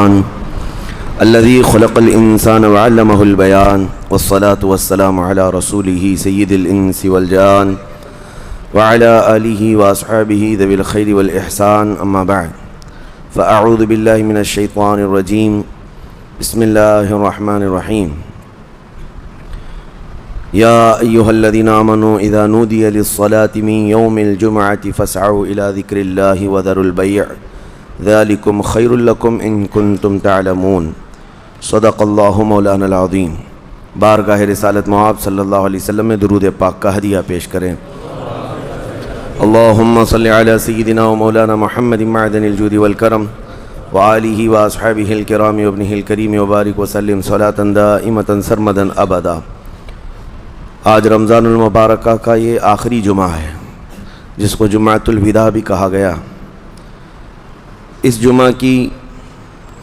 الرحمن الذي خلق الإنسان وعلمه البيان والصلاة والسلام على رسوله سيد الإنس والجان وعلى آله وأصحابه ذوي الخير والإحسان أما بعد فأعوذ بالله من الشيطان الرجيم بسم الله الرحمن الرحيم يا أيها الذين آمنوا إذا نودي للصلاة من يوم الجمعة فاسعوا إلى ذكر الله وذروا البيع ذلكم خير لكم إن كنتم تعلمون صدق اللہ مولانا العظیم۔ بارگاہ رسالت مآب صلی اللہ علیہ وسلم میں درود پاک کا ہدیہ پیش کریں۔ اللہم صلی علی سیدنا و مولانا محمد معدن الجود والکرم وآلہ واصحابہ الکرام وابنہ الکریم وبارک وسلم صلاۃ دائمۃ سرمدا ابدا۔ آج رمضان المبارکہ کا یہ آخری جمعہ ہے جس کو جمعۃ الوداع بھی کہا گیا۔ اس جمعہ کی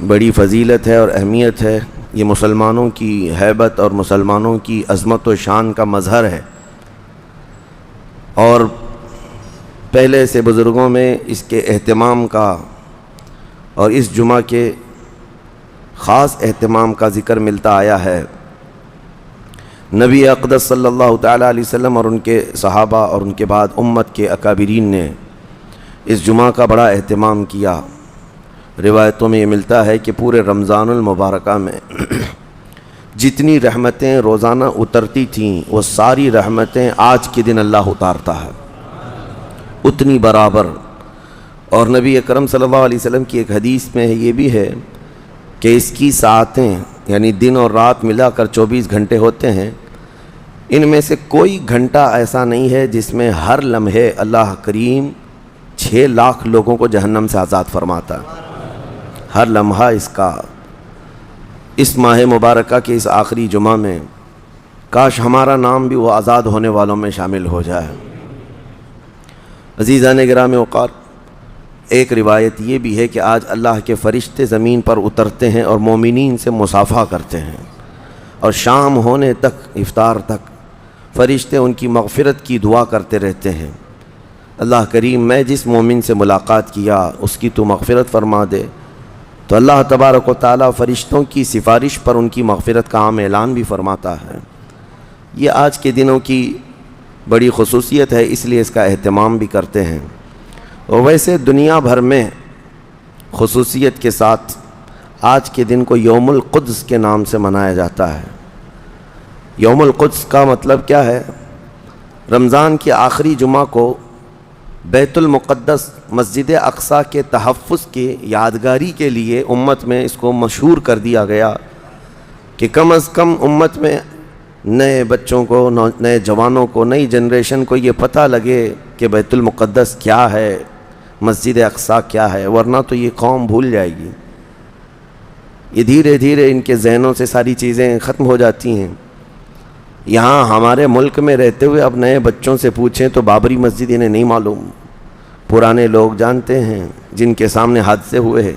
بڑی فضیلت ہے اور اہمیت ہے۔ یہ مسلمانوں کی ہیبت اور مسلمانوں کی عظمت و شان کا مظہر ہے، اور پہلے سے بزرگوں میں اس کے اہتمام کا اور اس جمعہ کے خاص اہتمام کا ذکر ملتا آیا ہے۔ نبی اقدس صلی اللہ تعالیٰ علیہ وسلم اور ان کے صحابہ اور ان کے بعد امت کے اکابرین نے اس جمعہ کا بڑا اہتمام کیا۔ روایتوں میں یہ ملتا ہے کہ پورے رمضان المبارکہ میں جتنی رحمتیں روزانہ اترتی تھیں وہ ساری رحمتیں آج کے دن اللہ اتارتا ہے، اتنی برابر۔ اور نبی اکرم صلی اللہ علیہ وسلم کی ایک حدیث میں یہ بھی ہے کہ اس کی ساعتیں یعنی دن اور رات ملا کر 24 گھنٹے ہوتے ہیں، ان میں سے کوئی گھنٹہ ایسا نہیں ہے جس میں ہر لمحے اللہ کریم 6 لاکھ لوگوں کو جہنم سے آزاد فرماتا ہے۔ ہر لمحہ اس ماہ مبارکہ کے اس آخری جمعہ میں کاش ہمارا نام بھی وہ آزاد ہونے والوں میں شامل ہو جائے۔ عزیزان گرامی اوقات، ایک روایت یہ بھی ہے کہ آج اللہ کے فرشتے زمین پر اترتے ہیں اور مومنین سے مصافحہ کرتے ہیں، اور شام ہونے تک افطار تک فرشتے ان کی مغفرت کی دعا کرتے رہتے ہیں۔ اللہ کریم، میں جس مومن سے ملاقات کیا اس کی تو مغفرت فرما دے، تو اللہ تبارک و تعالیٰ فرشتوں کی سفارش پر ان کی مغفرت کا عام اعلان بھی فرماتا ہے۔ یہ آج کے دنوں کی بڑی خصوصیت ہے، اس لیے اس کا اہتمام بھی کرتے ہیں۔ اور ویسے دنیا بھر میں خصوصیت کے ساتھ آج کے دن کو یوم القدس کے نام سے منایا جاتا ہے۔ یوم القدس کا مطلب کیا ہے؟ رمضان کے آخری جمعہ کو بیت المقدس مسجد اقصیٰ کے تحفظ کے یادگاری کے لیے امت میں اس کو مشہور کر دیا گیا کہ کم از کم امت میں نئے بچوں کو، نئے جوانوں کو، نئی جنریشن کو یہ پتہ لگے کہ بیت المقدس کیا ہے، مسجد اقصیٰ کیا ہے، ورنہ تو یہ قوم بھول جائے گی۔ یہ دھیرے دھیرے ان کے ذہنوں سے ساری چیزیں ختم ہو جاتی ہیں۔ یہاں ہمارے ملک میں رہتے ہوئے اب نئے بچوں سے پوچھیں تو بابری مسجد انہیں نہیں معلوم، پرانے لوگ جانتے ہیں جن کے سامنے حادثے ہوئے ہیں،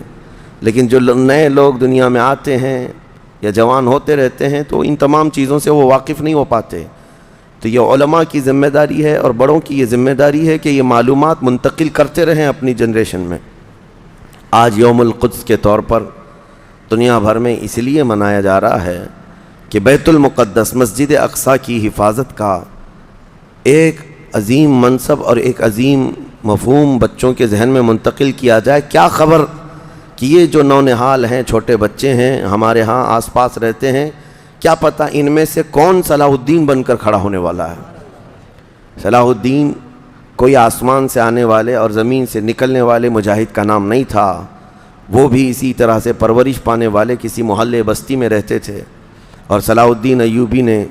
لیکن جو نئے لوگ دنیا میں آتے ہیں یا جوان ہوتے رہتے ہیں تو ان تمام چیزوں سے وہ واقف نہیں ہو پاتے۔ تو یہ علماء کی ذمہ داری ہے اور بڑوں کی یہ ذمہ داری ہے کہ یہ معلومات منتقل کرتے رہیں اپنی جنریشن میں۔ آج یوم القدس کے طور پر دنیا بھر میں اس لیے منایا جا رہا ہے کہ بیت المقدس مسجد اقصیٰ کی حفاظت کا ایک عظیم منصب اور ایک عظیم مفہوم بچوں کے ذہن میں منتقل کیا جائے۔ کیا خبر کہ یہ جو نونہال ہیں، چھوٹے بچے ہیں، ہمارے ہاں آس پاس رہتے ہیں، کیا پتہ ان میں سے کون صلاح الدین بن کر کھڑا ہونے والا ہے۔ صلاح الدین کوئی آسمان سے آنے والے اور زمین سے نکلنے والے مجاہد کا نام نہیں تھا، وہ بھی اسی طرح سے پرورش پانے والے کسی محلے بستی میں رہتے تھے۔ اور صلاح الدین ایوبی نے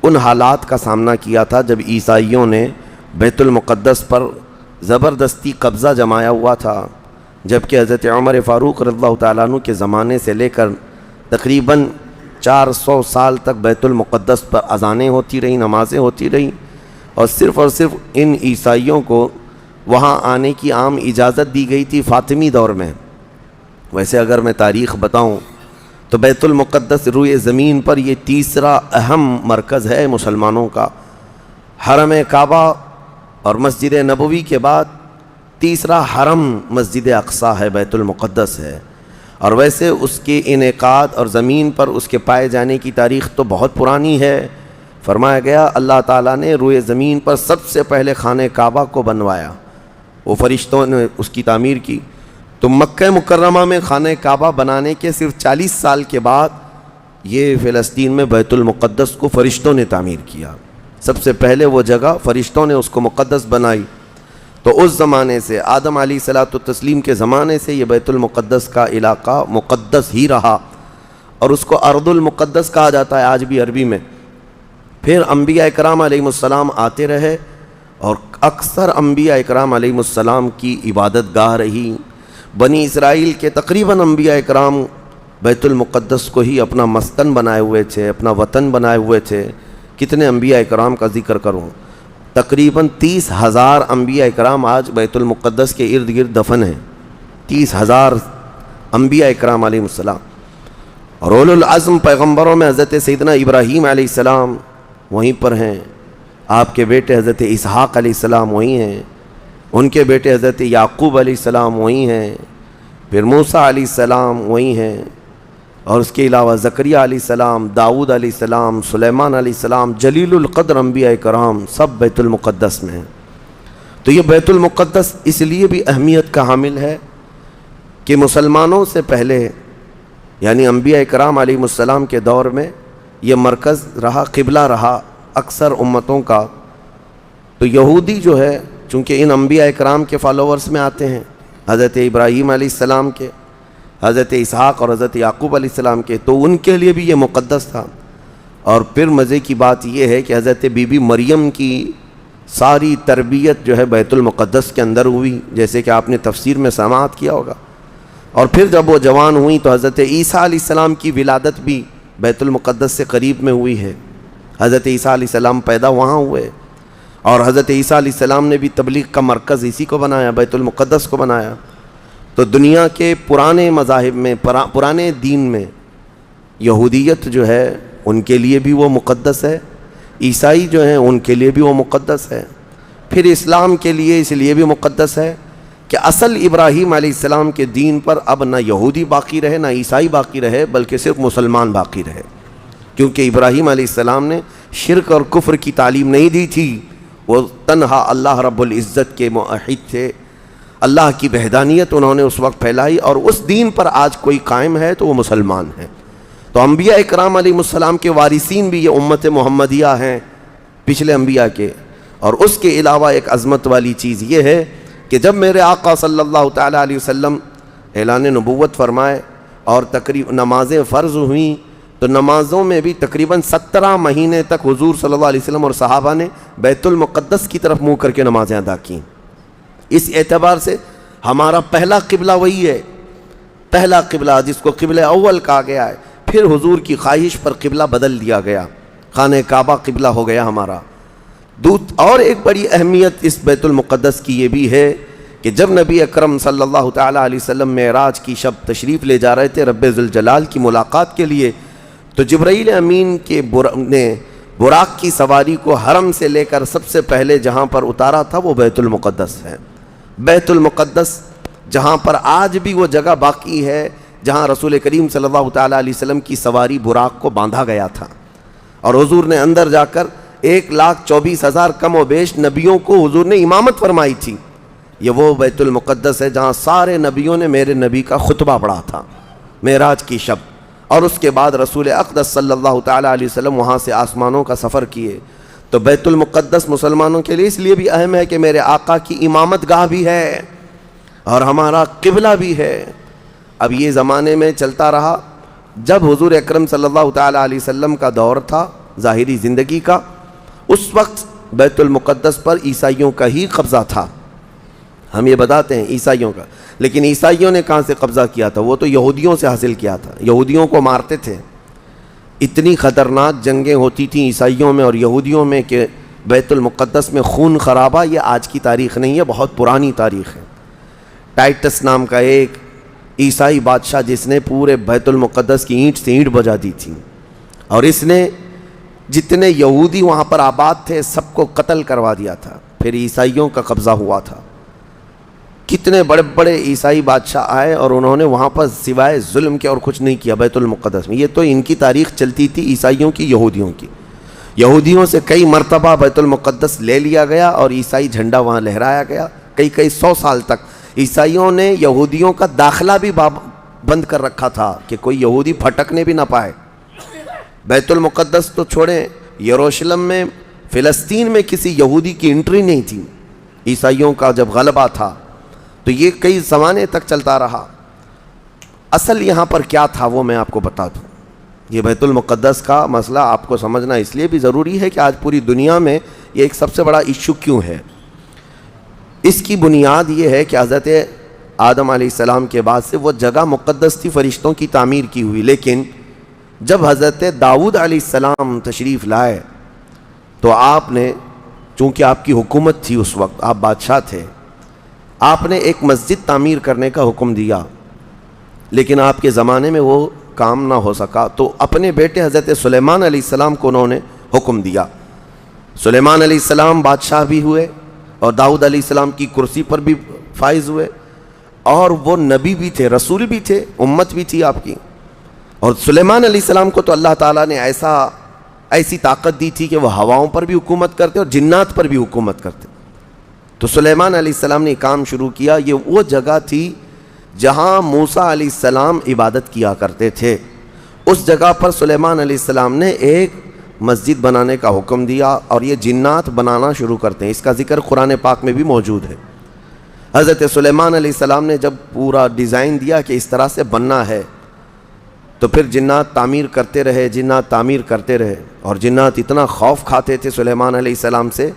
ان حالات کا سامنا کیا تھا جب عیسائیوں نے بیت المقدس پر زبردستی قبضہ جمایا ہوا تھا، جبکہ حضرت عمر فاروق رضی اللہ تعالیٰ عنہ کے زمانے سے لے کر تقریباً 400 سال تک بیت المقدس پر اذانیں ہوتی رہیں، نمازیں ہوتی رہیں، اور صرف ان عیسائیوں کو وہاں آنے کی عام اجازت دی گئی تھی فاطمی دور میں۔ ویسے اگر میں تاریخ بتاؤں تو بیت المقدس روئے زمین پر یہ تیسرا اہم مرکز ہے مسلمانوں کا۔ حرم کعبہ اور مسجد نبوی کے بعد تیسرا حرم مسجد اقصیٰ ہے، بیت المقدس ہے، اور ویسے اس کے انعقاد اور زمین پر اس کے پائے جانے کی تاریخ تو بہت پرانی ہے۔ فرمایا گیا اللہ تعالیٰ نے روئے زمین پر سب سے پہلے خانہ کعبہ کو بنوایا، وہ فرشتوں نے اس کی تعمیر کی۔ تو مکہ مکرمہ میں خانہ کعبہ بنانے کے صرف 40 سال کے بعد یہ فلسطین میں بیت المقدس کو فرشتوں نے تعمیر کیا۔ سب سے پہلے وہ جگہ فرشتوں نے اس کو مقدس بنائی۔ تو اس زمانے سے آدم علیہ الصلوۃ والتسلیم کے زمانے سے یہ بیت المقدس کا علاقہ مقدس ہی رہا، اور اس کو ارض المقدس کہا جاتا ہے آج بھی عربی میں۔ پھر انبیاء اکرام علیہ السلام آتے رہے، اور اکثر انبیاء اکرام علیہ السلام کی عبادت گاہ رہی۔ بنی اسرائیل کے تقریباً انبیاء اکرام بیت المقدس کو ہی اپنا مسکن بنائے ہوئے تھے، اپنا وطن بنائے ہوئے تھے۔ کتنے انبیاء اکرام کا ذکر کروں، تقریباً 30,000 انبیاء اکرام آج بیت المقدس کے ارد گرد دفن ہیں۔ 30,000 انبیاء اکرام علیہ السلام، اور اولو العزم پیغمبروں میں حضرت سیدنا ابراہیم علیہ السلام وہیں پر ہیں، آپ کے بیٹے حضرت اسحاق علیہ السلام وہیں ہیں، ان کے بیٹے حضرت یعقوب علیہ السلام وہیں ہیں، پھر موسیٰ علیہ السلام وہیں ہیں، اور اس کے علاوہ زکریہ علیہ السلام، داؤد علیہ السلام، سلیمان علیہ السلام، جلیل القدر انبیاء کرام سب بیت المقدس میں ہیں۔ تو یہ بیت المقدس اس لیے بھی اہمیت کا حامل ہے کہ مسلمانوں سے پہلے یعنی انبیاء کرام علیہ السلام کے دور میں یہ مرکز رہا، قبلہ رہا اکثر امتوں کا۔ تو یہودی جو ہے چونکہ ان انبیاء کرام کے فالوورز میں آتے ہیں، حضرت ابراہیم علیہ السلام کے، حضرت اسحاق اور حضرت یعقوب علیہ السلام کے، تو ان کے لیے بھی یہ مقدس تھا۔ اور پھر مزے کی بات یہ ہے کہ حضرت بی بی مریم کی ساری تربیت جو ہے بیت المقدس کے اندر ہوئی، جیسے کہ آپ نے تفسیر میں سماعت کیا ہوگا۔ اور پھر جب وہ جوان ہوئی تو حضرت عیسیٰ علیہ السلام کی ولادت بھی بیت المقدس سے قریب میں ہوئی ہے۔ حضرت عیسیٰ علیہ السلام پیدا وہاں ہوئے، اور حضرت عیسیٰ علیہ السلام نے بھی تبلیغ کا مرکز اسی کو بنایا، بیت المقدس کو بنایا۔ تو دنیا کے پرانے مذاہب میں، پرانے دین میں یہودیت جو ہے ان کے لیے بھی وہ مقدس ہے، عیسائی جو ہیں ان کے لیے بھی وہ مقدس ہے، پھر اسلام کے لیے اس لیے بھی مقدس ہے کہ اصل ابراہیم علیہ السلام کے دین پر اب نہ یہودی باقی رہے نہ عیسائی باقی رہے، بلکہ صرف مسلمان باقی رہے، کیونکہ ابراہیم علیہ السلام نے شرک اور کفر کی تعلیم نہیں دی تھی، وہ تنہا اللہ رب العزت کے موحد تھے۔ اللہ کی وحدانیت انہوں نے اس وقت پھیلائی، اور اس دین پر آج کوئی قائم ہے تو وہ مسلمان ہے۔ تو انبیاء اکرام علیہ السلام کے وارثین بھی یہ امت محمدیہ ہیں پچھلے انبیاء کے۔ اور اس کے علاوہ ایک عظمت والی چیز یہ ہے کہ جب میرے آقا صلی اللہ تعالیٰ علیہ وسلم اعلان نبوت فرمائے اور نمازیں فرض ہوئیں، تو نمازوں میں بھی تقریباً 17 مہینے تک حضور صلی اللہ علیہ وسلم اور صحابہ نے بیت المقدس کی طرف منہ کر کے نمازیں ادا کیں۔ اس اعتبار سے ہمارا پہلا قبلہ وہی ہے، پہلا قبلہ جس کو قبلہ اول کہا گیا ہے۔ پھر حضور کی خواہش پر قبلہ بدل دیا گیا، خانہ کعبہ قبلہ ہو گیا ہمارا۔ اور ایک بڑی اہمیت اس بیت المقدس کی یہ بھی ہے کہ جب نبی اکرم صلی اللہ تعالیٰ علیہ وسلم معراج کی شب تشریف لے جا رہے تھے رب ذوالجلال کی ملاقات کے لیے، تو جبرائیل امین کے نے براق کی سواری کو حرم سے لے کر سب سے پہلے جہاں پر اتارا تھا وہ بیت المقدس ہے۔ بیت المقدس جہاں پر آج بھی وہ جگہ باقی ہے جہاں رسول کریم صلی اللہ تعالیٰ علیہ وسلم کی سواری براق کو باندھا گیا تھا، اور حضور نے اندر جا کر 1,24,000 کم و بیش نبیوں کو حضور نے امامت فرمائی تھی۔ یہ وہ بیت المقدس ہے جہاں سارے نبیوں نے میرے نبی کا خطبہ پڑھا تھا معراج کی شب، اور اس کے بعد رسول اقدس صلی اللہ تعالیٰ علیہ وسلم وہاں سے آسمانوں کا سفر کیے۔ تو بیت المقدس مسلمانوں کے لیے اس لیے بھی اہم ہے کہ میرے آقا کی امامت گاہ بھی ہے اور ہمارا قبلہ بھی ہے۔ اب یہ زمانے میں چلتا رہا، جب حضور اکرم صلی اللہ تعالیٰ علیہ وسلم کا دور تھا ظاہری زندگی کا، اس وقت بیت المقدس پر عیسائیوں کا ہی قبضہ تھا۔ ہم یہ بتاتے ہیں عیسائیوں کا، لیکن عیسائیوں نے کہاں سے قبضہ کیا تھا؟ وہ تو یہودیوں سے حاصل کیا تھا، یہودیوں کو مارتے تھے۔ اتنی خطرناک جنگیں ہوتی تھیں عیسائیوں میں اور یہودیوں میں کہ بیت المقدس میں خون خرابہ یہ آج کی تاریخ نہیں ہے، بہت پرانی تاریخ ہے۔ ٹائٹس نام کا ایک عیسائی بادشاہ جس نے پورے بیت المقدس کی اینٹ سے اینٹ بجا دی تھی، اور اس نے جتنے یہودی وہاں پر آباد تھے سب کو قتل کروا دیا تھا، پھر عیسائیوں کا قبضہ ہوا تھا۔ کتنے بڑے بڑے عیسائی بادشاہ آئے اور انہوں نے وہاں پر سوائے ظلم کے اور کچھ نہیں کیا بیت المقدس میں. یہ تو ان کی تاریخ چلتی تھی عیسائیوں کی، یہودیوں کی. یہودیوں سے کئی مرتبہ بیت المقدس لے لیا گیا اور عیسائی جھنڈا وہاں لہرایا گیا. کئی 100 سال تک عیسائیوں نے یہودیوں کا داخلہ بھی بند کر رکھا تھا کہ کوئی یہودی پھٹکنے بھی نہ پائے. بیت المقدس تو چھوڑیں، یروشلم میں، فلسطین میں کسی یہودی کی انٹری نہیں تھی. عیسائیوں کا جب غلبہ تھا تو یہ کئی زمانے تک چلتا رہا. اصل یہاں پر کیا تھا وہ میں آپ کو بتا دوں. یہ بیت المقدس کا مسئلہ آپ کو سمجھنا اس لیے بھی ضروری ہے کہ آج پوری دنیا میں یہ ایک سب سے بڑا ایشو کیوں ہے. اس کی بنیاد یہ ہے کہ حضرت آدم علیہ السلام کے بعد سے وہ جگہ مقدس تھی، فرشتوں کی تعمیر کی ہوئی. لیکن جب حضرت داؤد علیہ السلام تشریف لائے تو آپ نے، چونکہ آپ کی حکومت تھی اس وقت، آپ بادشاہ تھے، آپ نے ایک مسجد تعمیر کرنے کا حکم دیا. لیکن آپ کے زمانے میں وہ کام نہ ہو سکا تو اپنے بیٹے حضرت سلیمان علیہ السلام کو انہوں نے حکم دیا. سلیمان علیہ السلام بادشاہ بھی ہوئے اور داؤد علیہ السلام کی کرسی پر بھی فائز ہوئے، اور وہ نبی بھی تھے، رسول بھی تھے، امت بھی تھی آپ کی. اور سلیمان علیہ السلام کو تو اللہ تعالیٰ نے ایسی طاقت دی تھی کہ وہ ہواؤں پر بھی حکومت کرتے اور جنات پر بھی حکومت کرتے. تو سلیمان علیہ السلام نے کام شروع کیا. یہ وہ جگہ تھی جہاں موسیٰ علیہ السلام عبادت کیا کرتے تھے. اس جگہ پر سلیمان علیہ السلام نے ایک مسجد بنانے کا حکم دیا اور یہ جنات بنانا شروع کرتے ہیں. اس کا ذکر قرآن پاک میں بھی موجود ہے. حضرت سلیمان علیہ السلام نے جب پورا ڈیزائن دیا کہ اس طرح سے بننا ہے تو پھر جنات تعمیر کرتے رہے اور جنات اتنا خوف کھاتے تھے سلیمان علیہ السلام سے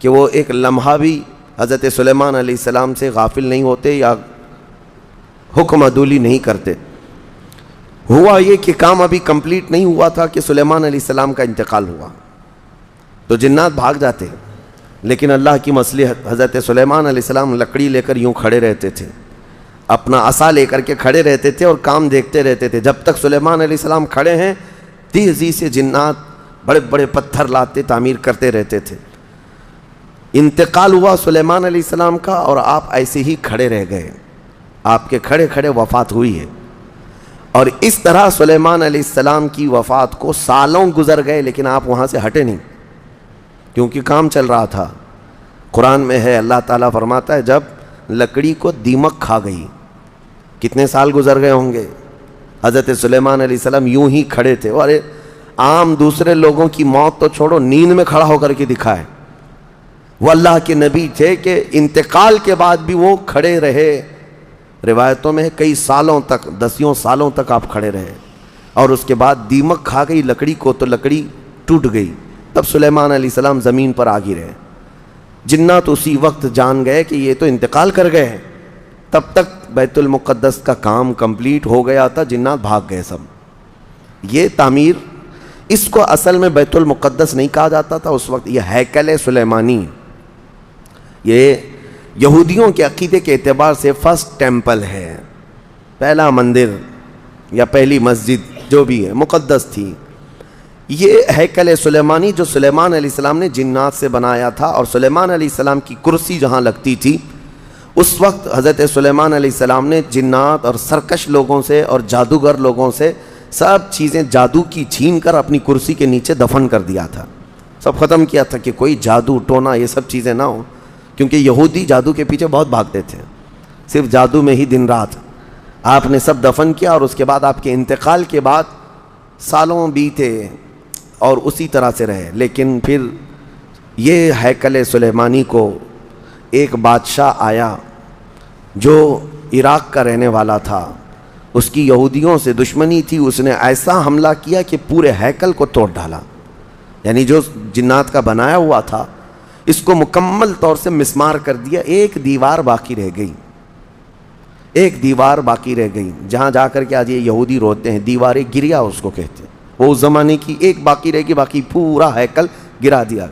کہ وہ ایک لمحہ بھی حضرت سلیمان علیہ السلام سے غافل نہیں ہوتے یا حکم عدولی نہیں کرتے. ہوا یہ کہ کام ابھی کمپلیٹ نہیں ہوا تھا کہ سلیمان علیہ السلام کا انتقال ہوا تو جنات بھاگ جاتے. لیکن اللہ کی مصلحت، حضرت سلیمان علیہ السلام لکڑی لے کر یوں کھڑے رہتے تھے، اپنا عصا لے کر کے کھڑے رہتے تھے اور کام دیکھتے رہتے تھے. جب تک سلیمان علیہ السلام کھڑے ہیں تیزی سے جنات بڑے بڑے پتھر لاتے تعمیر کرتے رہتے تھے. انتقال ہوا سلیمان علیہ السلام کا اور آپ ایسے ہی کھڑے رہ گئے. آپ کے کھڑے کھڑے وفات ہوئی ہے. اور اس طرح سلیمان علیہ السلام کی وفات کو سالوں گزر گئے لیکن آپ وہاں سے ہٹے نہیں کیونکہ کام چل رہا تھا. قرآن میں ہے، اللہ تعالیٰ فرماتا ہے جب لکڑی کو دیمک کھا گئی، کتنے سال گزر گئے ہوں گے. حضرت سلیمان علیہ السلام یوں ہی کھڑے تھے. اور عام دوسرے لوگوں کی موت تو چھوڑو، نیند میں کھڑا ہو کر کے دکھائے. وہ اللہ کے نبی تھے کہ انتقال کے بعد بھی وہ کھڑے رہے. روایتوں میں کئی سالوں تک، 10 سالوں تک آپ کھڑے رہے. اور اس کے بعد دیمک کھا گئی لکڑی کو تو لکڑی ٹوٹ گئی. تب سلیمان علیہ السلام زمین پر آ گرے. جنات اسی وقت جان گئے کہ یہ تو انتقال کر گئے ہیں. تب تک بیت المقدس کا کام کمپلیٹ ہو گیا تھا، جنات بھاگ گئے سب. یہ تعمیر، اس کو اصل میں بیت المقدس نہیں کہا جاتا تھا اس وقت، یہ ہیکل سلیمانی، یہ یہودیوں کے عقیدے کے اعتبار سے فرسٹ ٹیمپل ہے، پہلا مندر یا پہلی مسجد جو بھی ہے مقدس تھی. یہ ہیکل سلیمانی جو سلیمان علیہ السلام نے جنات سے بنایا تھا، اور سلیمان علیہ السلام کی کرسی جہاں لگتی تھی اس وقت حضرت سلیمان علیہ السلام نے جنات اور سرکش لوگوں سے اور جادوگر لوگوں سے سب چیزیں جادو کی چھین کر اپنی کرسی کے نیچے دفن کر دیا تھا. سب ختم کیا تھا کہ کوئی جادو ٹونا یہ سب چیزیں نہ ہوں، کیونکہ یہودی جادو کے پیچھے بہت بھاگتے تھے، صرف جادو میں ہی دن رات. آپ نے سب دفن کیا اور اس کے بعد آپ کے انتقال کے بعد سالوں بیتے اور اسی طرح سے رہے. لیکن پھر یہ ہیکل سلیمانی کو ایک بادشاہ آیا جو عراق کا رہنے والا تھا، اس کی یہودیوں سے دشمنی تھی. اس نے ایسا حملہ کیا کہ پورے ہیکل کو توڑ ڈالا. یعنی جو جنات کا بنایا ہوا تھا اس کو مکمل طور سے مسمار کر دیا. ایک دیوار باقی رہ گئی، ایک دیوار باقی رہ گئی جہاں جا کر کے آج یہ یہودی روتے ہیں. دیوار گریا اس کو کہتے ہیں. وہ اس زمانے کی ایک باقی رہ گئی، باقی پورا ہیکل گرا دیا.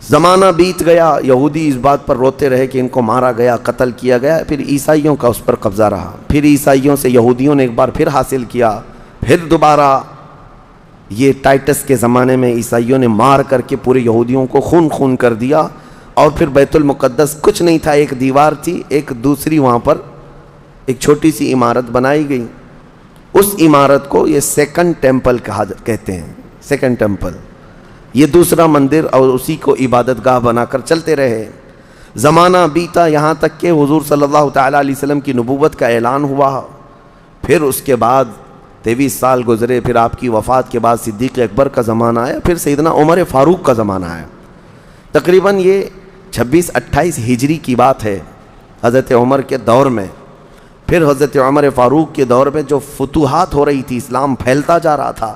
زمانہ بیت گیا، یہودی اس بات پر روتے رہے کہ ان کو مارا گیا، قتل کیا گیا. پھر عیسائیوں کا اس پر قبضہ رہا. پھر عیسائیوں سے یہودیوں نے ایک بار پھر حاصل کیا. پھر دوبارہ یہ ٹائٹس کے زمانے میں عیسائیوں نے مار کر کے پورے یہودیوں کو خون کر دیا اور پھر بیت المقدس کچھ نہیں تھا، ایک دیوار تھی، ایک دوسری وہاں پر ایک چھوٹی سی عمارت بنائی گئی. اس عمارت کو یہ سیکنڈ ٹیمپل کہتے ہیں. سیکنڈ ٹیمپل یہ دوسرا مندر، اور اسی کو عبادت گاہ بنا کر چلتے رہے. زمانہ بیتا یہاں تک کہ حضور صلی اللہ تعالیٰ علیہ وسلم کی نبوت کا اعلان ہوا. پھر اس کے بعد 23 سال گزرے، پھر آپ کی وفات کے بعد صدیق اکبر کا زمانہ آیا، پھر سیدنا عمر فاروق کا زمانہ آیا. تقریباً یہ 26-28 ہجری کی بات ہے حضرت عمر کے دور میں. پھر حضرت عمر فاروق کے دور میں جو فتوحات ہو رہی تھی، اسلام پھیلتا جا رہا تھا،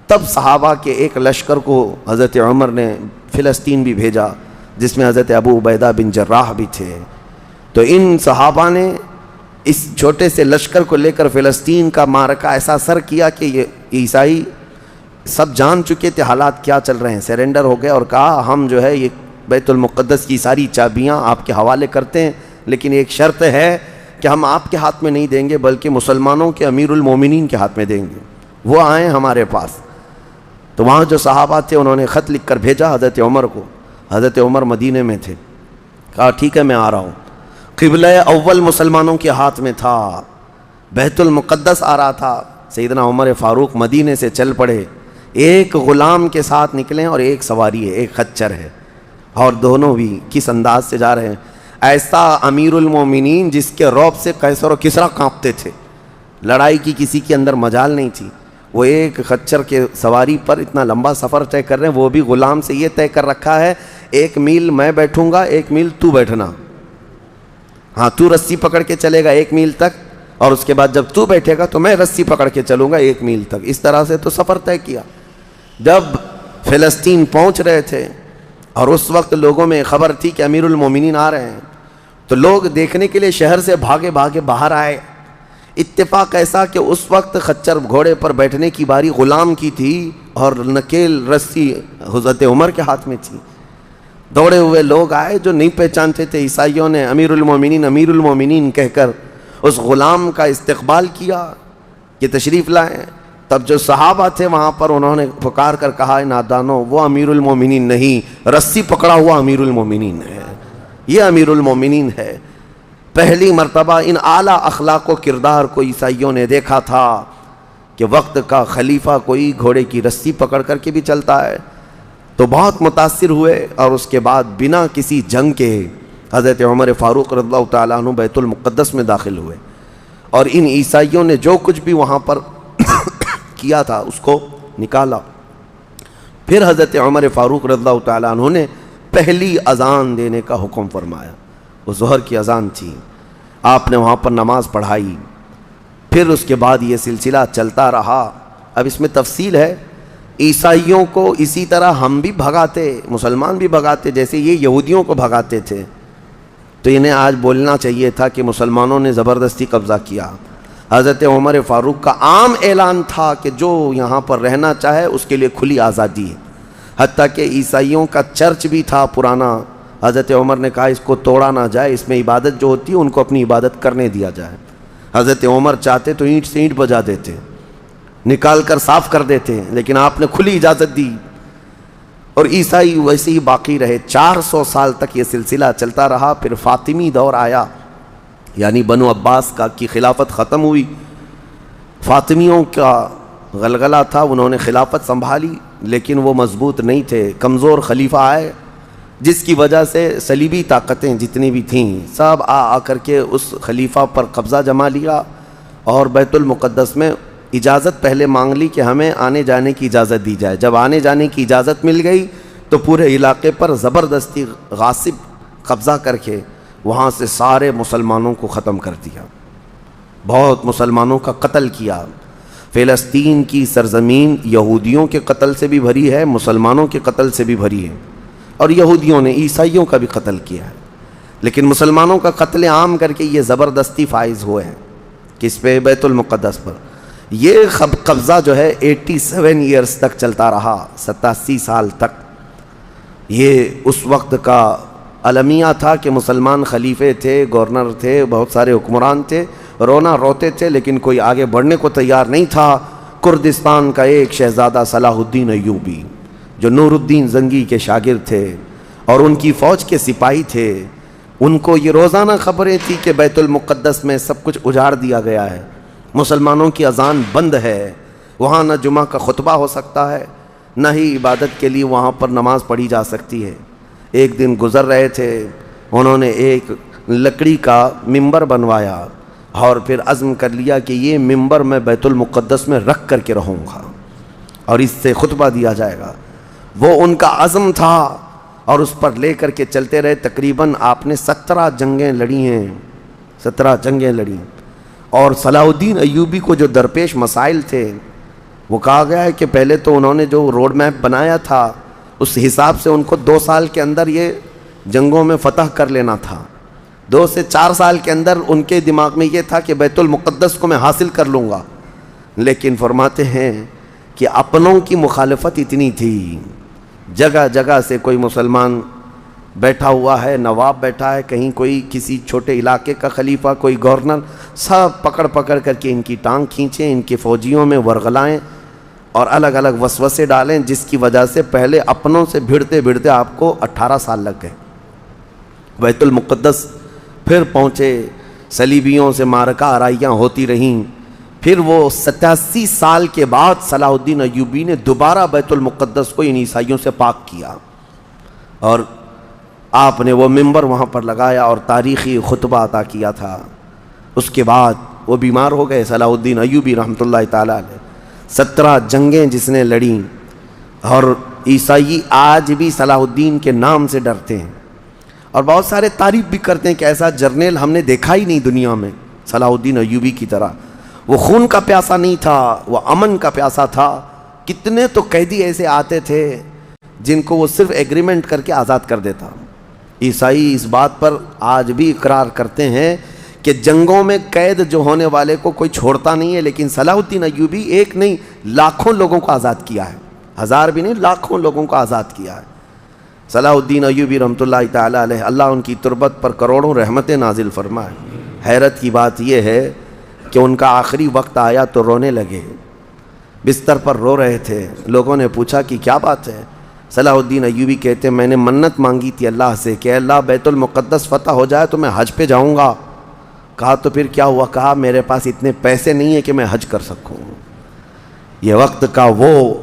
تب صحابہ کے ایک لشکر کو حضرت عمر نے فلسطین بھی بھیجا، جس میں حضرت ابو عبیدہ بن جراح بھی تھے. تو ان صحابہ نے اس چھوٹے سے لشکر کو لے کر فلسطین کا معرکہ ایسا سر کیا کہ یہ عیسائی سب جان چکے تھے حالات کیا چل رہے ہیں، سیرنڈر ہو گئے اور کہا ہم جو ہے یہ بیت المقدس کی ساری چابیاں آپ کے حوالے کرتے ہیں، لیکن ایک شرط ہے کہ ہم آپ کے ہاتھ میں نہیں دیں گے بلکہ مسلمانوں کے امیر المومنین کے ہاتھ میں دیں گے، وہ آئیں ہمارے پاس. تو وہاں جو صحابہ تھے انہوں نے خط لکھ کر بھیجا حضرت عمر کو. حضرت عمر مدینے میں تھے. کہا ٹھیک ہے میں آ رہا ہوں. قبلہ اول مسلمانوں کے ہاتھ میں تھا، بیت المقدس آ رہا تھا. سیدنا عمر فاروق مدینے سے چل پڑے، ایک غلام کے ساتھ نکلے اور ایک سواری ہے، ایک خچر ہے، اور دونوں بھی کس انداز سے جا رہے ہیں. ایسا امیر المومنین جس کے رعب سے قیصر و کسریٰ کانپتے تھے، لڑائی کی کسی کے اندر مجال نہیں تھی. وہ ایک خچر کے سواری پر اتنا لمبا سفر طے کر رہے ہیں، وہ بھی غلام سے یہ طے کر رکھا ہے 1 میل میں بیٹھوں گا، 1 میل تو بیٹھنا. ہاں تو رسی پکڑ کے چلے گا 1 میل تک، اور اس کے بعد جب تو بیٹھے گا تو میں رسی پکڑ کے چلوں گا 1 میل تک. اس طرح سے تو سفر طے کیا. جب فلسطین پہنچ رہے تھے اور اس وقت لوگوں میں خبر تھی کہ امیر المومنین آ رہے ہیں، تو لوگ دیکھنے کے لیے شہر سے بھاگے بھاگے باہر آئے. اتفاق ایسا کہ اس وقت خچر گھوڑے پر بیٹھنے کی باری غلام کی تھی اور نکیل رسی حضرت عمر کے ہاتھ میں تھی. دوڑے ہوئے لوگ آئے جو نہیں پہچانتے تھے. عیسائیوں نے امیر المومنین کہہ کر اس غلام کا استقبال کیا کہ تشریف لائیں. تب جو صحابہ تھے وہاں پر انہوں نے پکار کر کہا نادانو، وہ امیر المومنین نہیں، رسی پکڑا ہوا امیر المومنین ہے، یہ امیر المومنین ہے. پہلی مرتبہ ان اعلیٰ اخلاق و کردار کو عیسائیوں نے دیکھا تھا کہ وقت کا خلیفہ کوئی گھوڑے کی رسی پکڑ کر کے بھی چلتا ہے. تو بہت متاثر ہوئے، اور اس کے بعد بنا کسی جنگ کے حضرت عمر فاروق رضی اللہ تعالیٰ عنہ بیت المقدس میں داخل ہوئے، اور ان عیسائیوں نے جو کچھ بھی وہاں پر کیا تھا اس کو نکالا. پھر حضرت عمر فاروق رضی اللہ تعالیٰ عنہ نے پہلی اذان دینے کا حکم فرمایا. وہ ظہر کی اذان تھی، آپ نے وہاں پر نماز پڑھائی. پھر اس کے بعد یہ سلسلہ چلتا رہا. اب اس میں تفصیل ہے. عیسائیوں کو اسی طرح ہم بھی بھگاتے، مسلمان بھی بھگاتے، جیسے یہ یہودیوں کو بھگاتے تھے. تو انہیں آج بولنا چاہیے تھا کہ مسلمانوں نے زبردستی قبضہ کیا. حضرت عمر فاروق کا عام اعلان تھا کہ جو یہاں پر رہنا چاہے اس کے لیے کھلی آزادی ہے. حتیٰ کہ عیسائیوں کا چرچ بھی تھا پرانا. حضرت عمر نے کہا اس کو توڑا نہ جائے، اس میں عبادت جو ہوتی ہے ان کو اپنی عبادت کرنے دیا جائے. حضرت عمر چاہتے تو اینٹ سے اینٹ بجا دیتے، نکال کر صاف کر دیتے، لیکن آپ نے کھلی اجازت دی. اور عیسائی ویسے ہی باقی رہے. 400 سال تک یہ سلسلہ چلتا رہا. پھر فاطمی دور آیا، یعنی بنو عباس کی خلافت ختم ہوئی. فاطمیوں کا غلغلہ تھا، انہوں نے خلافت سنبھالی لیکن وہ مضبوط نہیں تھے. کمزور خلیفہ آئے جس کی وجہ سے صلیبی طاقتیں جتنی بھی تھیں سب آ کر کے اس خلیفہ پر قبضہ جما لیا، اور بیت المقدس میں اجازت پہلے مانگ لی کہ ہمیں آنے جانے کی اجازت دی جائے. جب آنے جانے کی اجازت مل گئی تو پورے علاقے پر زبردستی غاصب قبضہ کر کے وہاں سے سارے مسلمانوں کو ختم کر دیا. بہت مسلمانوں کا قتل کیا. فلسطین کی سرزمین یہودیوں کے قتل سے بھی بھری ہے، مسلمانوں کے قتل سے بھی بھری ہے، اور یہودیوں نے عیسائیوں کا بھی قتل کیا ہے. لیکن مسلمانوں کا قتل عام کر کے یہ زبردستی فائز ہوئے ہیں. کس پہ؟ بیت المقدس پر. یہ قبضہ جو ہے 87 ایئرز تک چلتا رہا، 87 سال تک. یہ اس وقت کا المیہ تھا کہ مسلمان خلیفے تھے، گورنر تھے، بہت سارے حکمران تھے، رونا روتے تھے لیکن کوئی آگے بڑھنے کو تیار نہیں تھا. کردستان کا ایک شہزادہ صلاح الدین ایوبی جو نور الدین زنگی کے شاگرد تھے، اور ان کی فوج کے سپاہی تھے، ان کو یہ روزانہ خبریں تھی کہ بیت المقدس میں سب کچھ اجاڑ دیا گیا ہے، مسلمانوں کی اذان بند ہے، وہاں نہ جمعہ کا خطبہ ہو سکتا ہے، نہ ہی عبادت کے لیے وہاں پر نماز پڑھی جا سکتی ہے۔ ایک دن گزر رہے تھے، انہوں نے ایک لکڑی کا ممبر بنوایا اور پھر عزم کر لیا کہ یہ ممبر میں بیت المقدس میں رکھ کر کے رہوں گا اور اس سے خطبہ دیا جائے گا۔ وہ ان کا عزم تھا اور اس پر لے کر کے چلتے رہے۔ تقریباً آپ نے 17 جنگیں لڑی ہیں، 17 جنگیں لڑی، اور صلاح الدین ایوبی کو جو درپیش مسائل تھے وہ کہا گیا ہے کہ پہلے تو انہوں نے جو روڈ میپ بنایا تھا اس حساب سے ان کو 2 سال کے اندر یہ جنگوں میں فتح کر لینا تھا۔ 2 سے 4 سال کے اندر ان کے دماغ میں یہ تھا کہ بیت المقدس کو میں حاصل کر لوں گا، لیکن فرماتے ہیں کہ اپنوں کی مخالفت اتنی تھی، جگہ جگہ سے کوئی مسلمان بیٹھا ہوا ہے، نواب بیٹھا ہے، کہیں کوئی کسی چھوٹے علاقے کا خلیفہ، کوئی گورنر، سب پکڑ پکڑ کر کے ان کی ٹانگ کھینچیں، ان کے فوجیوں میں ورغلائیں اور الگ الگ وسوسے ڈالیں، جس کی وجہ سے پہلے اپنوں سے بھڑتے بھڑتے آپ کو 18 سال لگ گئے۔ بیت المقدس پھر پہنچے، صلیبیوں سے معرکہ آرائیاں ہوتی رہیں، پھر وہ 87 سال کے بعد صلاح الدین ایوبی نے دوبارہ بیت المقدس کو ان عیسائیوں سے پاک کیا اور آپ نے وہ ممبر وہاں پر لگایا اور تاریخی خطبہ عطا کیا تھا۔ اس کے بعد وہ بیمار ہو گئے صلاح الدین ایوبی رحمۃ اللہ تعالیٰ علیہ۔ 17 جنگیں جس نے لڑیں، اور عیسائی آج بھی صلاح الدین کے نام سے ڈرتے ہیں اور بہت سارے تعریف بھی کرتے ہیں کہ ایسا جرنیل ہم نے دیکھا ہی نہیں دنیا میں صلاح الدین ایوبی کی طرح۔ وہ خون کا پیاسا نہیں تھا، وہ امن کا پیاسا تھا۔ کتنے تو قیدی ایسے آتے تھے جن کو وہ صرف ایگریمنٹ کر کے آزاد کر دیتا۔ عیسائی اس بات پر آج بھی اقرار کرتے ہیں کہ جنگوں میں قید جو ہونے والے کو کوئی چھوڑتا نہیں ہے، لیکن صلاح الدین ایوبی ایک نہیں لاکھوں لوگوں کو آزاد کیا ہے، 1000 بھی نہیں، لاکھوں لوگوں کو آزاد کیا ہے صلاح الدین ایوبی رحمۃ اللہ تعالیٰ علیہ۔ اللہ ان کی تربت پر کروڑوں رحمتیں نازل فرمائے۔ حیرت کی بات یہ ہے کہ ان کا آخری وقت آیا تو رونے لگے، بستر پر رو رہے تھے۔ لوگوں نے پوچھا کہ کیا بات ہے؟ صلاح الدین ایوبی کہتے ہیں میں نے منت مانگی تھی اللہ سے کہ اللہ بیت المقدس فتح ہو جائے تو میں حج پہ جاؤں گا۔ کہا تو پھر کیا ہوا؟ کہا میرے پاس اتنے پیسے نہیں ہیں کہ میں حج کر سکوں۔ یہ وقت کا وہ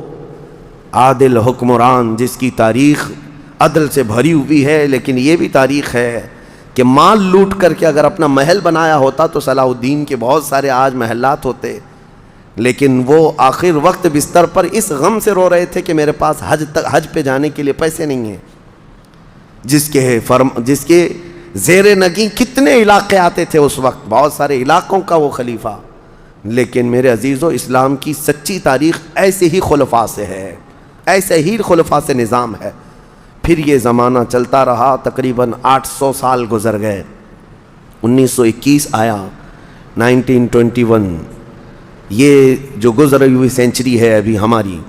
عادل حکمران جس کی تاریخ عدل سے بھری ہوئی ہے، لیکن یہ بھی تاریخ ہے کہ مال لوٹ کر کے اگر اپنا محل بنایا ہوتا تو صلاح الدین کے بہت سارے آج محلات ہوتے، لیکن وہ آخر وقت بستر پر اس غم سے رو رہے تھے کہ میرے پاس حج پہ جانے کے لیے پیسے نہیں ہیں۔ جس کے زیر نگیں کتنے علاقے آتے تھے اس وقت، بہت سارے علاقوں کا وہ خلیفہ۔ لیکن میرے عزیزو، اسلام کی سچی تاریخ ایسے ہی خلفاء سے ہے، ایسے ہی خلفاء سے نظام ہے۔ پھر یہ زمانہ چلتا رہا، تقریباً 800 سال گزر گئے، 1921 آیا، 1921، یہ جو گزری ہوئی سینچری ہے ابھی ہماری،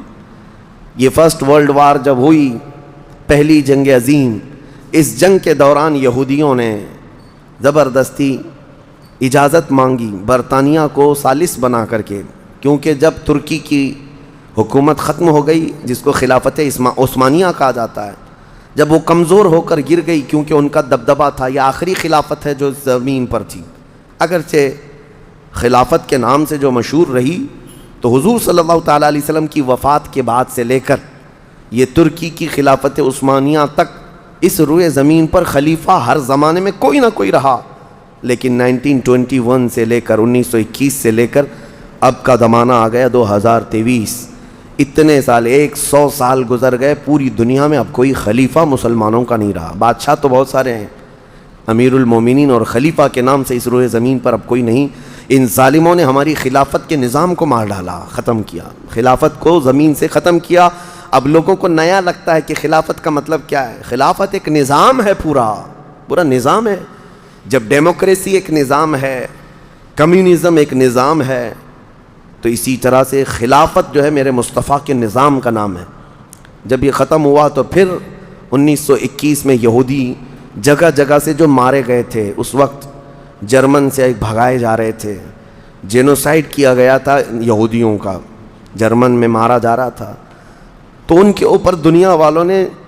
یہ فرسٹ ورلڈ وار جب ہوئی، پہلی جنگ عظیم، اس جنگ کے دوران یہودیوں نے زبردستی اجازت مانگی برطانیہ کو ثالث بنا کر کے، کیونکہ جب ترکی کی حکومت ختم ہو گئی جس کو خلافت عثمانیہ کہا جاتا ہے، جب وہ کمزور ہو کر گر گئی، کیونکہ ان کا دبدبہ تھا، یہ آخری خلافت ہے جو زمین پر تھی، اگرچہ خلافت کے نام سے جو مشہور رہی، تو حضور صلی اللہ تعالیٰ علیہ وسلم کی وفات کے بعد سے لے کر یہ ترکی کی خلافت عثمانیہ تک اس روئے زمین پر خلیفہ ہر زمانے میں کوئی نہ کوئی رہا، لیکن 1921 سے لے کر 1921 سے لے کر اب کا زمانہ آ گیا 2023، اتنے سال، 100 سال گزر گئے، پوری دنیا میں اب کوئی خلیفہ مسلمانوں کا نہیں رہا۔ بادشاہ تو بہت سارے ہیں، امیر المومنین اور خلیفہ کے نام سے اس روئے زمین پر اب کوئی نہیں۔ ان ظالموں نے ہماری خلافت کے نظام کو مار ڈالا، ختم کیا، خلافت کو زمین سے ختم کیا۔ اب لوگوں کو نیا لگتا ہے کہ خلافت کا مطلب کیا ہے۔ خلافت ایک نظام ہے، پورا نظام ہے۔ جب ڈیموکریسی ایک نظام ہے، کمیونزم ایک نظام ہے، تو اسی طرح سے خلافت جو ہے میرے مصطفیٰ کے نظام کا نام ہے۔ جب یہ ختم ہوا تو پھر 1921 میں یہودی جگہ جگہ سے جو مارے گئے تھے، اس وقت جرمن سے بھگائے جا رہے تھے، جینوسائیڈ کیا گیا تھا یہودیوں کا، جرمن میں مارا جا رہا تھا، تو ان کے اوپر دنیا والوں نے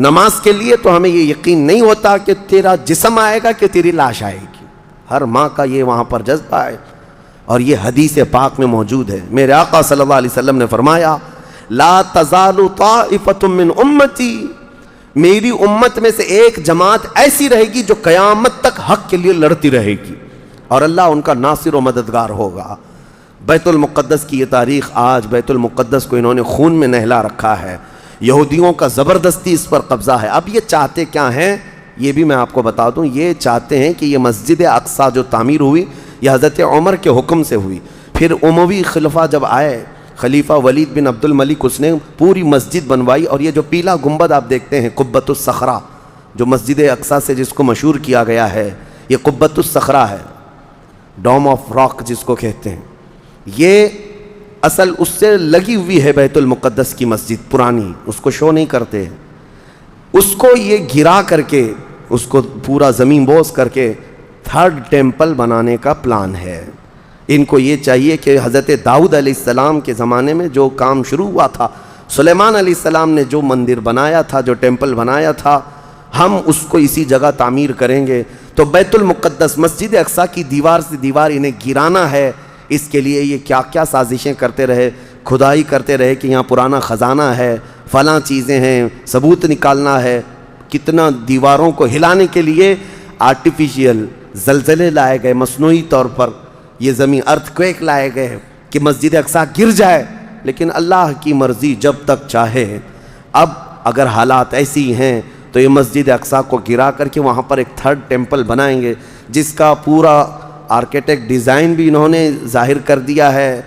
نماز کے لیے تو ہمیں یہ یقین نہیں ہوتا کہ تیرا جسم آئے گا کہ تیری لاش آئے گی، ہر ماں کا یہ وہاں پر جذبہ ہے، اور یہ حدیث پاک میں موجود ہے۔ میرے آقا صلی اللہ علیہ وسلم نے فرمایا لا تزال طائفۃ من امتی، میری امت میں سے ایک جماعت ایسی رہے گی جو قیامت تک حق کے لیے لڑتی رہے گی، اور اللہ ان کا ناصر و مددگار ہوگا۔ بیت المقدس کی یہ تاریخ آج، بیت المقدس کو انہوں نے خون میں نہلا رکھا ہے، یہودیوں کا زبردستی اس پر قبضہ ہے۔ اب یہ چاہتے کیا ہیں یہ بھی میں آپ کو بتا دوں، یہ چاہتے ہیں کہ یہ مسجد اقصیٰ جو تعمیر ہوئی یہ حضرت عمر کے حکم سے ہوئی، پھر اموی خلفاء جب آئے، خلیفہ ولید بن عبد الملک، اس نے پوری مسجد بنوائی، اور یہ جو پیلا گنبد آپ دیکھتے ہیں قبۃ الصخرہ، جو مسجد اقصیٰ سے جس کو مشہور کیا گیا ہے، یہ قبۃ الصخرہ ہے، ڈوم آف راک جس کو کہتے ہیں، یہ اصل اس سے لگی ہوئی ہے بیت المقدس کی مسجد پرانی، اس کو شو نہیں کرتے، اس کو یہ گرا کر کے، اس کو پورا زمین بوس کر کے تھرڈ ٹیمپل بنانے کا پلان ہے۔ ان کو یہ چاہیے کہ حضرت داؤد علیہ السلام کے زمانے میں جو کام شروع ہوا تھا، سلیمان علیہ السلام نے جو مندر بنایا تھا، جو ٹیمپل بنایا تھا، ہم اس کو اسی جگہ تعمیر کریں گے۔ تو بیت المقدس مسجد اقصیٰ کی دیوار سے دیوار انہیں گرانا ہے، اس کے لیے یہ کیا کیا سازشیں کرتے رہے، کھدائی کرتے رہے کہ یہاں پرانا خزانہ ہے، فلاں چیزیں ہیں، ثبوت نکالنا ہے، کتنا دیواروں کو ہلانے کے لیے آرٹیفیشیل زلزلے لائے گئے، مصنوعی طور پر یہ زمین ارتھ کویک لائے گئے کہ مسجد اقصیٰ گر جائے، لیکن اللہ کی مرضی جب تک چاہے۔ اب اگر حالات ایسی ہیں تو یہ مسجد اقصیٰ کو گرا کر کے وہاں پر ایک تھرڈ ٹیمپل بنائیں گے، جس کا پورا آرکیٹیکٹ ڈیزائن بھی انہوں نے ظاہر کر دیا ہے،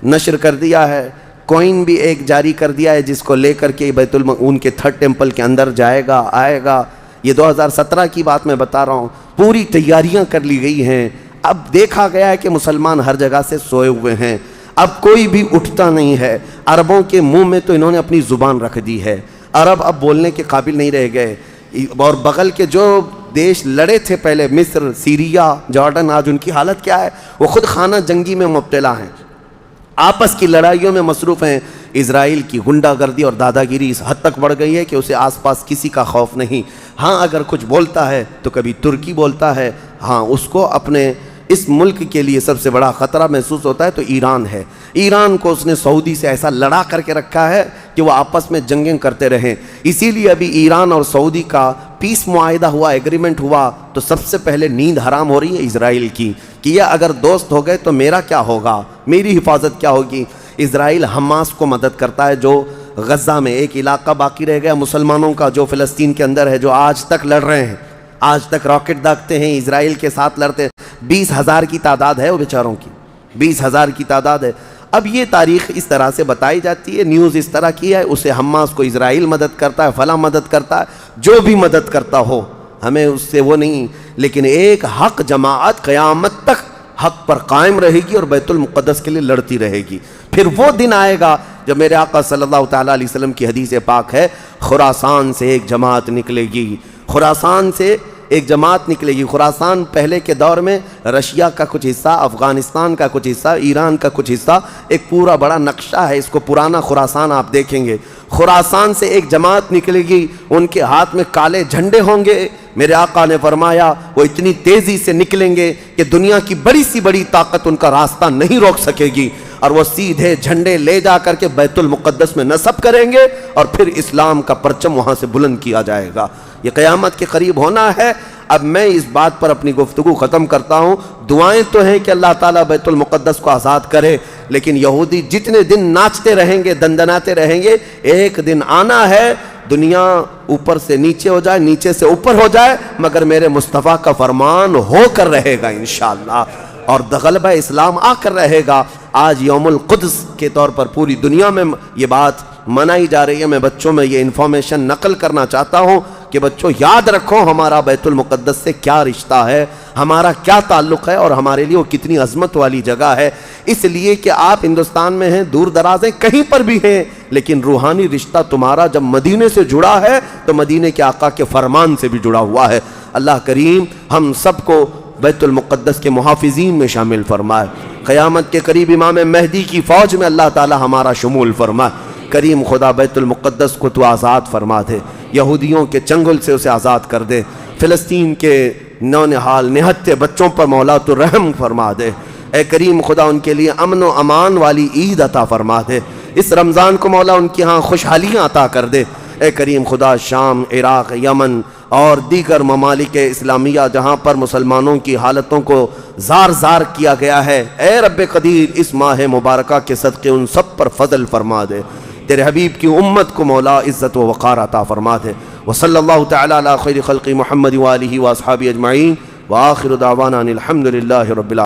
نشر کر دیا ہے، کوئن بھی ایک جاری کر دیا ہے، جس کو لے کر کے ان کے تھرڈ ٹیمپل کے اندر جائے گا، آئے گا۔ یہ 2017 کی بات میں بتا رہا ہوں، پوری تیاریاں کر لی گئی ہیں۔ اب دیکھا گیا ہے کہ مسلمان ہر جگہ سے سوئے ہوئے ہیں، اب کوئی بھی اٹھتا نہیں ہے۔ عربوں کے منہ میں تو انہوں نے اپنی زبان رکھ دی ہے، عرب اب بولنے کے قابل نہیں رہ گئے، اور بغل کے جو دیش لڑے تھے پہلے، مصر، سیریا، جارڈن، آج ان کی حالت کیا ہے؟ وہ خود خانہ جنگی میں مبتلا ہیں، آپس کی لڑائیوں میں مصروف ہیں۔ اسرائیل کی غنڈہ گردی اور دادا گیری اس حد تک بڑھ گئی ہے کہ اسے آس پاس کسی کا خوف نہیں۔ ہاں اگر کچھ بولتا ہے تو کبھی ترکی بولتا ہے، ہاں اس کو اپنے اس ملک کے لیے سب سے بڑا خطرہ محسوس ہوتا ہے تو ایران ہے۔ ایران کو اس نے سعودی سے ایسا لڑا کر کے رکھا ہے کہ وہ آپس میں جنگیں کرتے رہیں، اسی لیے ابھی ایران اور سعودی کا پیس معاہدہ ہوا، ایگریمنٹ ہوا، تو سب سے پہلے نیند حرام ہو رہی ہے اسرائیل کی کہ یہ اگر دوست ہو گئے تو میرا کیا ہوگا، میری حفاظت کیا ہوگی۔ اسرائیل حماس کو مدد کرتا ہے، جو غزہ میں ایک علاقہ باقی رہ گیا مسلمانوں کا جو فلسطین کے اندر ہے، جو آج تک لڑ رہے ہیں، آج تک راکٹ داغتے ہیں، اسرائیل کے ساتھ لڑتے ہیں۔ 20,000 کی تعداد ہے وہ بیچاروں کی، 20,000 کی تعداد ہے۔ اب یہ تاریخ اس طرح سے بتائی جاتی ہے، نیوز اس طرح کی ہے، اسے حماس کو اسرائیل مدد کرتا ہے، فلاں مدد کرتا ہے، جو بھی مدد کرتا ہو ہمیں اس سے وہ نہیں، لیکن ایک حق جماعت قیامت تک حق پر قائم رہے گی اور بیت المقدس کے لیے لڑتی رہے گی۔ پھر وہ دن آئے گا جب میرے آقا صلی اللہ تعالیٰ علیہ وسلم کی حدیث پاک ہے، خراسان سے ایک جماعت نکلے گی، خراسان سے ایک جماعت نکلے گی۔ خراسان پہلے کے دور میں رشیا کا کچھ حصہ، افغانستان کا کچھ حصہ، ایران کا کچھ حصہ، ایک پورا بڑا نقشہ ہے، اس کو پرانا خراسان آپ دیکھیں گے۔ خراسان سے ایک جماعت نکلے گی، ان کے ہاتھ میں کالے جھنڈے ہوں گے۔ میرے آقا نے فرمایا وہ اتنی تیزی سے نکلیں گے کہ دنیا کی بڑی سی بڑی طاقت ان کا راستہ نہیں روک سکے گی، اور وہ سیدھے جھنڈے لے جا کر کے بیت المقدس میں نصب کریں گے، اور پھر اسلام کا پرچم وہاں سے بلند کیا جائے گا۔ یہ قیامت کے قریب ہونا ہے۔ اب میں اس بات پر اپنی گفتگو ختم کرتا ہوں۔ دعائیں تو ہیں کہ اللہ تعالیٰ بیت المقدس کو آزاد کرے، لیکن یہودی جتنے دن ناچتے رہیں گے، دندناتے رہیں گے، ایک دن آنا ہے دنیا اوپر سے نیچے ہو جائے، نیچے سے اوپر ہو جائے، مگر میرے مصطفیٰ کا فرمان ہو کر رہے گا انشاءاللہ، اور غلبہ اسلام آ کر رہے گا۔ آج یوم القدس کے طور پر پوری دنیا میں یہ بات منائی جا رہی ہے۔ میں بچوں میں یہ انفارمیشن نقل کرنا چاہتا ہوں کہ بچوں یاد رکھو ہمارا بیت المقدس سے کیا رشتہ ہے، ہمارا کیا تعلق ہے، اور ہمارے لیے وہ کتنی عظمت والی جگہ ہے۔ اس لیے کہ آپ ہندوستان میں ہیں، دور دراز ہیں، کہیں پر بھی ہیں، لیکن روحانی رشتہ تمہارا جب مدینے سے جڑا ہے تو مدینے کے آقا کے فرمان سے بھی جڑا ہوا ہے۔ اللہ کریم ہم سب کو بیت المقدس کے محافظین میں شامل فرمائے۔ قیامت کے قریب امام مہدی کی فوج میں اللہ تعالی ہمارا شمول فرمائے۔ کریم خدا بیت المقدس کو تو آزاد فرما دے۔ یہودیوں کے چنگل سے اسے آزاد کر دے، فلسطین کے نونہال نہتے بچوں پر مولا تو رحم فرما دے، اے کریم خدا ان کے لیے امن و امان والی عید عطا فرما دے، اس رمضان کو مولا ان کی ہاں خوشحالیاں عطا کر دے، اے کریم خدا شام، عراق، یمن اور دیگر ممالک اسلامیہ جہاں پر مسلمانوں کی حالتوں کو زار زار کیا گیا ہے، اے رب قدیر اس ماہ مبارکہ کے صدقے ان سب پر فضل فرما دے، تیرے حبیب کی امت کو مولا عزت و وقار عطا فرما دے، وصلی اللہ تعالی علی خیر خلق محمد وآلہ واصحابہ اجمعین، وآخر دعوانا ان الحمد للہ رب العالمین۔